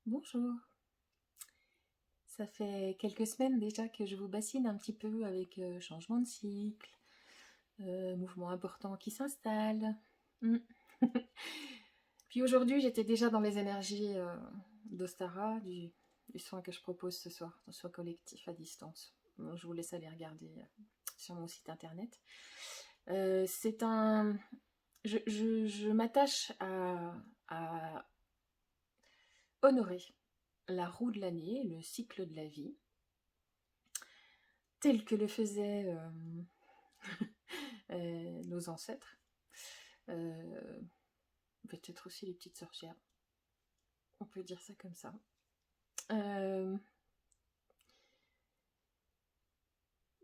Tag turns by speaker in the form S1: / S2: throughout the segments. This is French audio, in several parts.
S1: Bonjour, ça fait quelques semaines déjà que je vous bassine un petit peu avec changement de cycle, mouvement important qui s'installe. Mm. Puis aujourd'hui, j'étais déjà dans les énergies d'Ostara, du soin que je propose ce soir, un soin collectif à distance. Bon, je vous laisse aller regarder sur mon site internet. C'est un... Je m'attache à honorer la roue de l'année, le cycle de la vie, tel que le faisaient nos ancêtres, euh, peut-être aussi les petites sorcières, on peut dire ça comme ça. Euh,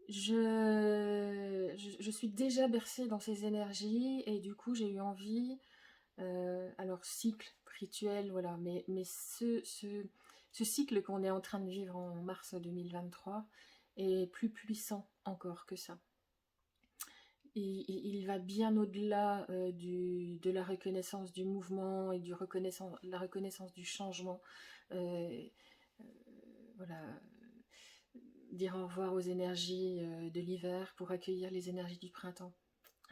S1: je suis déjà bercée dans ces énergies et du coup j'ai eu envie, alors cycle, rituel, voilà, mais ce cycle qu'on est en train de vivre en mars 2023 est plus puissant encore que ça. Il va bien au-delà de la reconnaissance du mouvement et la reconnaissance du changement. Euh, euh, voilà, dire au revoir aux énergies de l'hiver pour accueillir les énergies du printemps.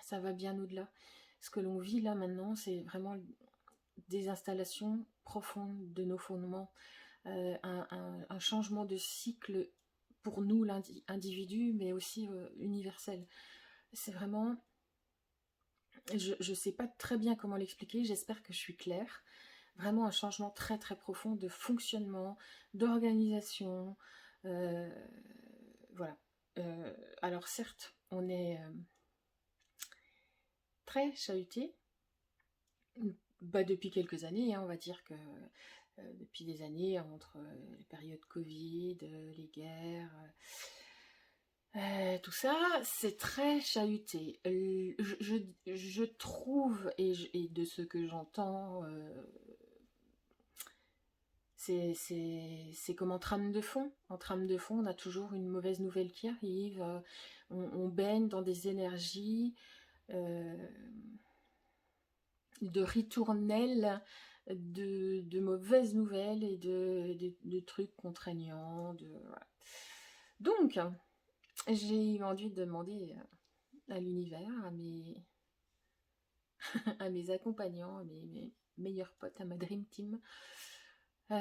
S1: Ça va bien au-delà. Ce que l'on vit là maintenant, c'est vraiment des installations profondes de nos fondements, un changement de cycle pour nous, l'individu, mais aussi universel. C'est vraiment je ne sais pas très bien comment l'expliquer, j'espère que je suis claire. Vraiment un changement très très profond de fonctionnement, d'organisation. euh, voilà. Alors certes, on est très chahuté, depuis quelques années, hein, on va dire que depuis des années, entre les périodes Covid, les guerres, tout ça, c'est très chahuté. Je trouve, et de ce que j'entends, c'est comme en trame de fond. En trame de fond, on a toujours une mauvaise nouvelle qui arrive. On baigne dans des énergies euh, de ritournelles, de mauvaises nouvelles et de trucs contraignants. Voilà. Donc, j'ai eu envie de demander à l'univers, à mes accompagnants, à mes meilleurs potes, à ma Dream Team,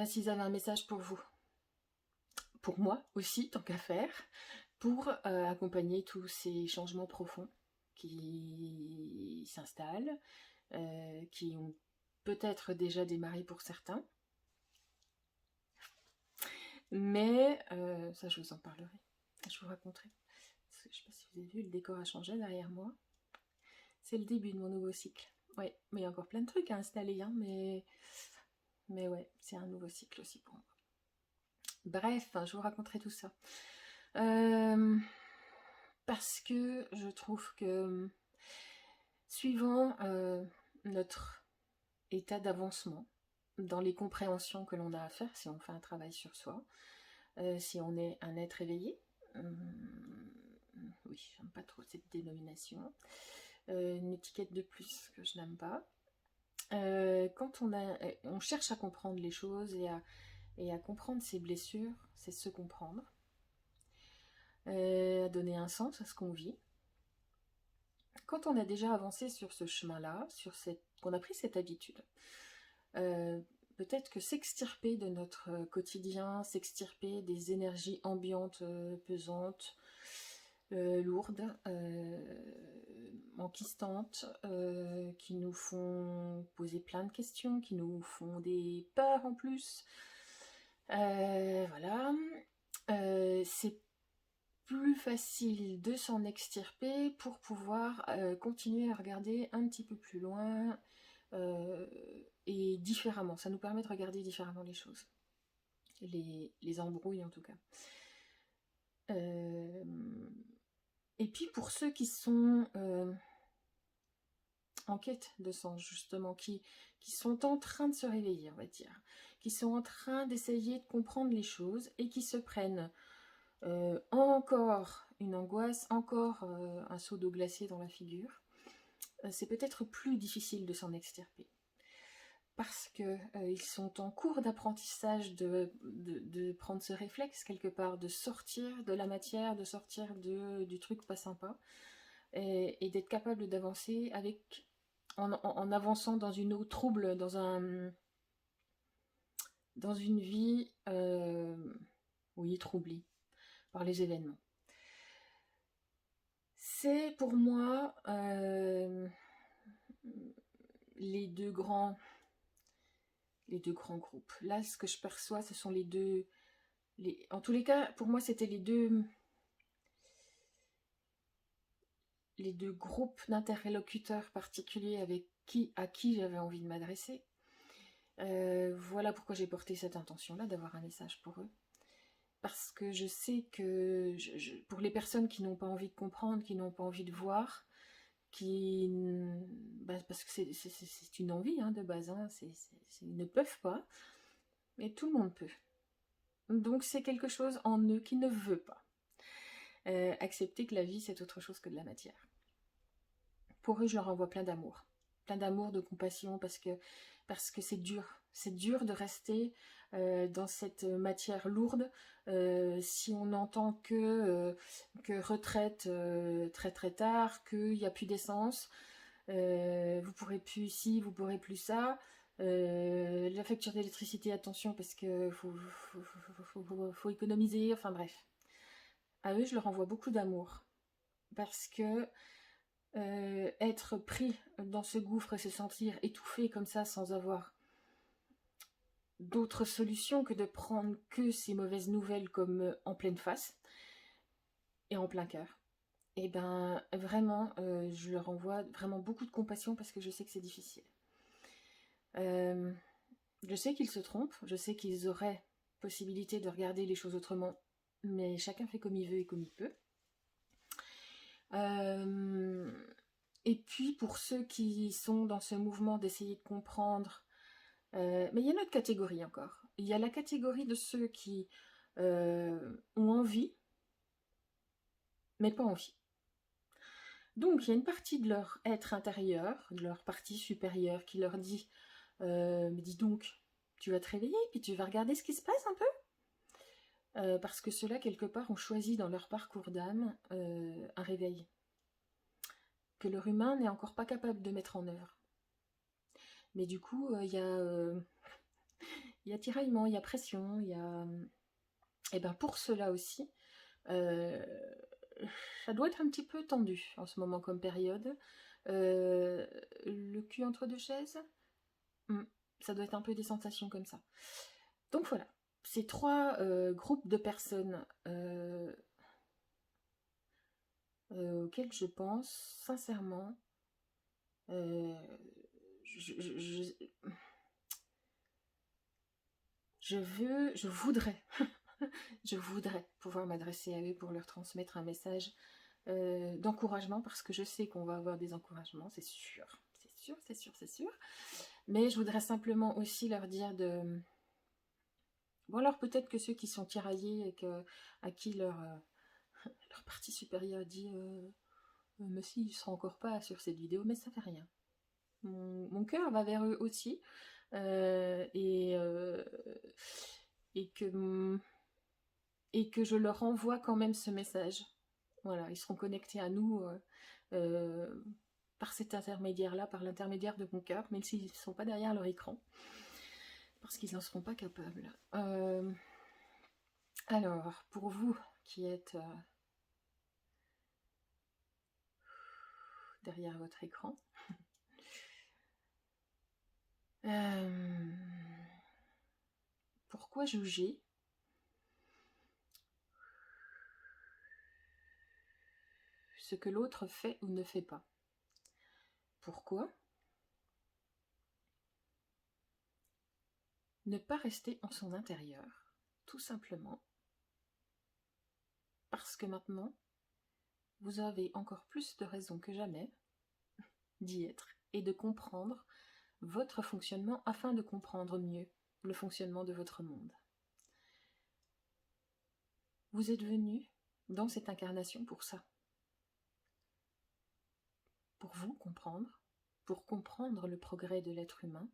S1: s'ils avaient un message pour vous. Pour moi aussi, tant qu'à faire, pour accompagner tous ces changements profonds qui s'installent, qui ont peut-être déjà démarré pour certains, mais ça je vous en parlerai, je vous raconterai. Je ne sais pas si vous avez vu, le décor a changé derrière moi. C'est le début de mon nouveau cycle. Ouais, mais il y a encore plein de trucs à installer, hein, mais ouais, c'est un nouveau cycle aussi pour moi. Bref, je vous raconterai tout ça. Parce que je trouve que suivant notre état d'avancement dans les compréhensions que l'on a à faire, si on fait un travail sur soi, si on est un être éveillé, oui, j'aime pas trop cette dénomination, une étiquette de plus que je n'aime pas. Quand on cherche à comprendre les choses et à comprendre ses blessures, c'est se comprendre, à donner un sens à ce qu'on vit. Quand on a déjà avancé sur ce chemin-là, qu'on a pris cette habitude, euh, peut-être que s'extirper de notre quotidien, s'extirper des énergies ambiantes pesantes, lourdes, enquistantes, qui nous font poser plein de questions, qui nous font des peurs en plus. Voilà. C'est plus facile de s'en extirper pour pouvoir continuer à regarder un petit peu plus loin euh, et différemment. Ça nous permet de regarder différemment les choses, les embrouilles en tout cas. Euh, et puis pour ceux qui sont en quête de sens, justement, qui sont en train de se réveiller, on va dire, qui sont en train d'essayer de comprendre les choses et qui se prennent encore une angoisse, encore un seau d'eau glacée dans la figure, c'est peut-être plus difficile de s'en extirper. parce que ils sont en cours d'apprentissage de prendre ce réflexe quelque part, de sortir de la matière, de sortir du truc pas sympa, et d'être capable d'avancer en avançant dans une eau trouble, dans une vie, oui, troublée par les événements. C'est pour moi les deux grands groupes. Là, ce que je perçois, ce sont en tous les cas, pour moi, c'était les deux groupes d'interlocuteurs particuliers à qui j'avais envie de m'adresser. Voilà pourquoi j'ai porté cette intention-là, d'avoir un message pour eux. Parce que je sais que pour les personnes qui n'ont pas envie de comprendre, qui n'ont pas envie de voir, parce que c'est une envie de base, ils ne peuvent pas, mais tout le monde peut. Donc c'est quelque chose en eux qui ne veut pas accepter que la vie c'est autre chose que de la matière. Pour eux, je leur envoie plein d'amour, de compassion, parce que c'est dur de rester dans cette matière lourde si on n'entend que retraite très très tard, qu'il n'y a plus d'essence, vous pourrez plus ci, vous pourrez plus ça, la facture d'électricité, attention parce que faut économiser, enfin bref. À eux, je leur envoie beaucoup d'amour, parce que être pris dans ce gouffre et se sentir étouffé comme ça sans avoir d'autre solution que de prendre que ces mauvaises nouvelles comme en pleine face et en plein cœur, et ben vraiment je leur envoie vraiment beaucoup de compassion, parce que je sais que c'est difficile. Je sais qu'ils se trompent, je sais qu'ils auraient possibilité de regarder les choses autrement, mais chacun fait comme il veut et comme il peut. Et puis pour ceux qui sont dans ce mouvement d'essayer de comprendre, mais il y a une autre catégorie encore. Il y a la catégorie de ceux qui ont envie, mais pas envie. Donc il y a une partie de leur être intérieur, de leur partie supérieure, qui leur dit mais dis donc, tu vas te réveiller, puis tu vas regarder ce qui se passe un peu, parce que ceux-là, quelque part, ont choisi dans leur parcours d'âme un réveil que leur humain n'est encore pas capable de mettre en œuvre. Mais du coup, il y a tiraillement, il y a pression, il y a... Et bien pour ceux-là aussi, ça doit être un petit peu tendu en ce moment comme période. Le cul entre deux chaises, ça doit être un peu des sensations comme ça. Donc voilà, ces trois groupes de personnes auxquels je pense sincèrement. Je voudrais je voudrais pouvoir m'adresser à eux pour leur transmettre un message d'encouragement, parce que je sais qu'on va avoir des encouragements, c'est sûr, mais je voudrais simplement aussi leur dire de... Bon, alors peut-être que ceux qui sont tiraillés et à qui leur partie supérieure dit mais si, ils ne seront encore pas sur cette vidéo, mais ça fait rien. Mon cœur va vers eux aussi, et que je leur envoie quand même ce message. Voilà, ils seront connectés à nous par cet intermédiaire-là, par l'intermédiaire de mon cœur, même s'ils ne sont pas derrière leur écran, parce qu'ils n'en seront pas capables. Alors, pour vous qui êtes derrière votre écran, pourquoi juger ce que l'autre fait ou ne fait pas? Pourquoi ne pas rester en son intérieur? Tout simplement parce que maintenant, vous avez encore plus de raisons que jamais d'y être et de comprendre votre fonctionnement afin de comprendre mieux le fonctionnement de votre monde. Vous êtes venu dans cette incarnation pour ça. Pour vous comprendre, pour comprendre le progrès de l'être humain,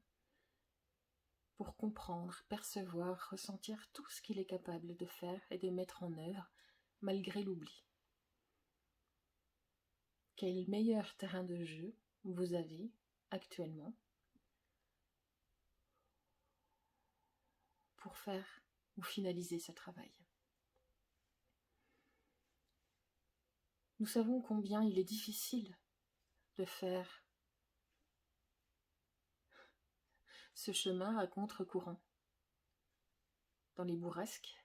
S1: pour comprendre, percevoir, ressentir tout ce qu'il est capable de faire et de mettre en œuvre malgré l'oubli. Quel meilleur terrain de jeu vous avez actuellement pour faire ou finaliser ce travail? Nous savons combien il est difficile de faire ce chemin à contre-courant, dans les bourrasques,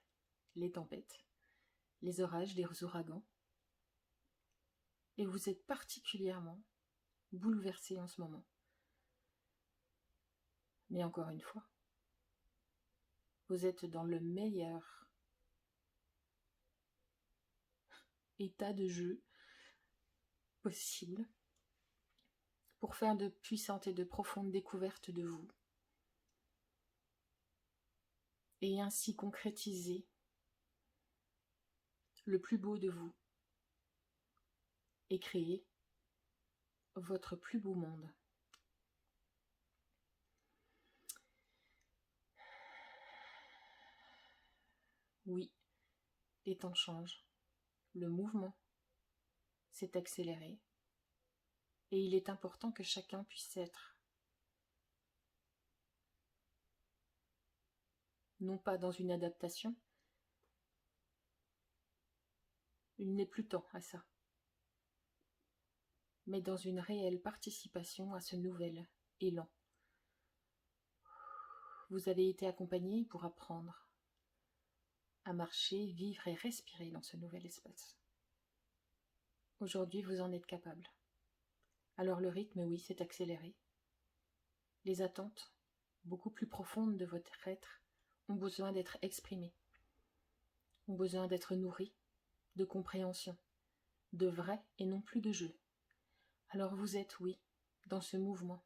S1: les tempêtes, les orages, les ouragans. Et vous êtes particulièrement bouleversé en ce moment. Mais encore une fois, vous êtes dans le meilleur état de jeu possible pour faire de puissantes et de profondes découvertes de vous et ainsi concrétiser le plus beau de vous et créer votre plus beau monde. Oui, les temps changent, le mouvement s'est accéléré et il est important que chacun puisse être non pas dans une adaptation, il n'est plus temps à ça, mais dans une réelle participation à ce nouvel élan. Vous avez été accompagné pour apprendre à marcher, vivre et respirer dans ce nouvel espace. Aujourd'hui, vous en êtes capable. Alors le rythme, oui, s'est accéléré. Les attentes, beaucoup plus profondes de votre être, ont besoin d'être exprimées, ont besoin d'être nourries de compréhension, de vrai et non plus de jeu. Alors vous êtes, oui, dans ce mouvement.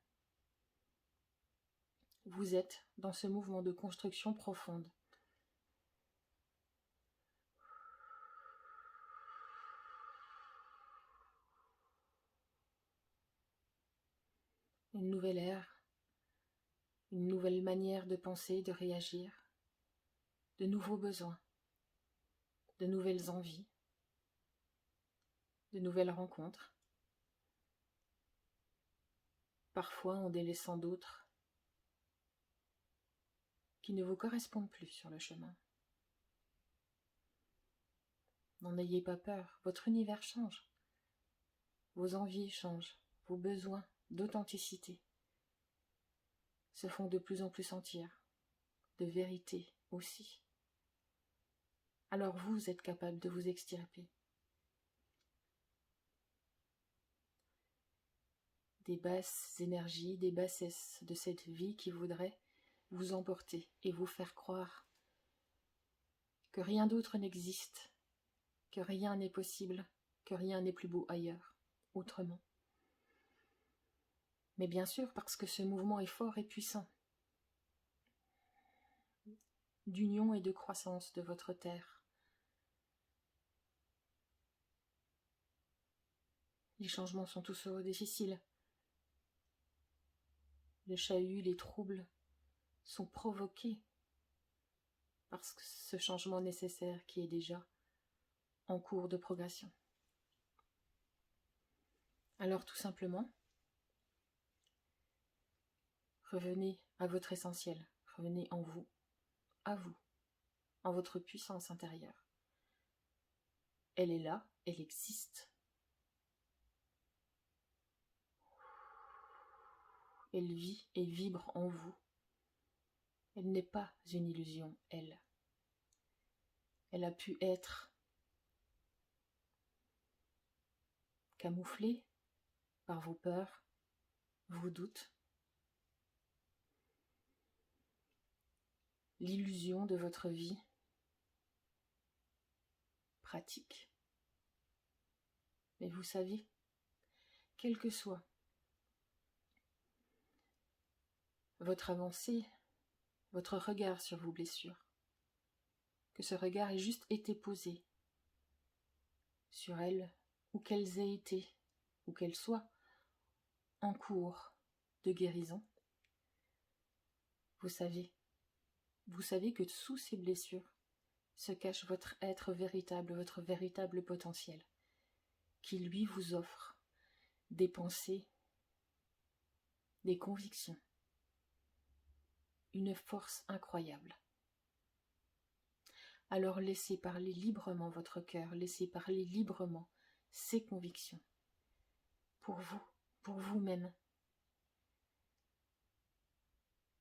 S1: Vous êtes dans ce mouvement de construction profonde. Une nouvelle ère, une nouvelle manière de penser, de réagir, de nouveaux besoins, de nouvelles envies, de nouvelles rencontres, parfois en délaissant d'autres qui ne vous correspondent plus sur le chemin. N'en ayez pas peur, votre univers change, vos envies changent, vos besoins d'authenticité se font de plus en plus sentir, de vérité aussi. Alors vous êtes capable de vous extirper des basses énergies, des bassesses de cette vie qui voudrait vous emporter et vous faire croire que rien d'autre n'existe, que rien n'est possible, que rien n'est plus beau ailleurs, autrement. Mais bien sûr, parce que ce mouvement est fort et puissant, d'union et de croissance de votre terre. Les changements sont tous difficiles. Le chahut, les troubles sont provoqués par ce changement nécessaire qui est déjà en cours de progression. Alors tout simplement, revenez à votre essentiel, revenez en vous, à vous, en votre puissance intérieure. Elle est là, elle existe. Elle vit et vibre en vous. Elle n'est pas une illusion, elle. Elle a pu être camouflée par vos peurs, vos doutes, l'illusion de votre vie pratique. Mais vous savez, quel que soit votre avancée, votre regard sur vos blessures, que ce regard ait juste été posé sur elles, ou qu'elles aient été, ou qu'elles soient en cours de guérison, vous savez vous savez que sous ces blessures se cache votre être véritable, votre véritable potentiel, qui lui vous offre des pensées, des convictions, une force incroyable. Alors laissez parler librement votre cœur, laissez parler librement ses convictions, pour vous, pour vous-même,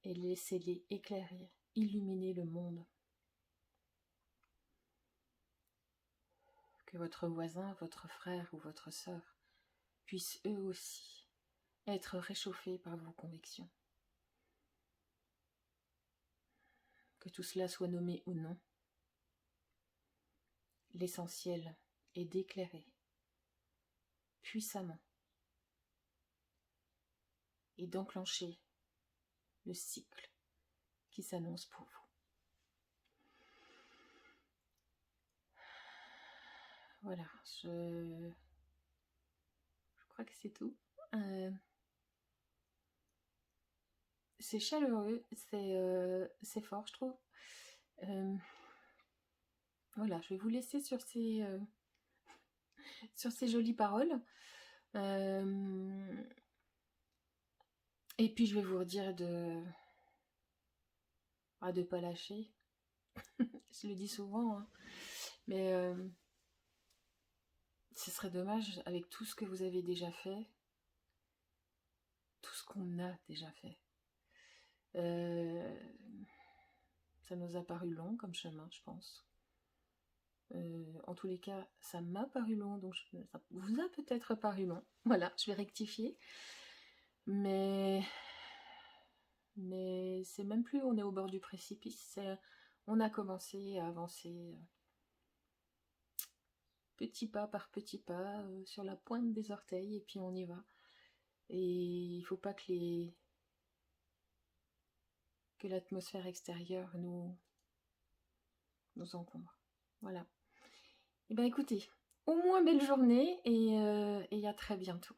S1: et laissez-les éclairer, illuminer le monde. Que votre voisin, votre frère ou votre sœur puissent eux aussi être réchauffés par vos convictions. Que tout cela soit nommé ou non, l'essentiel est d'éclairer puissamment et d'enclencher le cycle qui s'annonce pour vous. Voilà, je crois que c'est tout. C'est chaleureux, c'est fort, je trouve. Voilà, je vais vous laisser sur ces jolies paroles. Et puis je vais vous redire de pas lâcher. Je le dis souvent, hein. Mais ce serait dommage, avec tout ce que vous avez déjà fait, tout ce qu'on a déjà fait. Ça nous a paru long comme chemin, je pense. En tous les cas, ça m'a paru long, donc ça vous a peut-être paru long. Voilà, je vais rectifier. Mais c'est même plus on est au bord du précipice, on a commencé à avancer petit pas par petit pas, sur la pointe des orteils, et puis on y va. Et il ne faut pas que l'atmosphère extérieure nous encombre. Voilà. Et bien écoutez, au moins belle journée, et à très bientôt.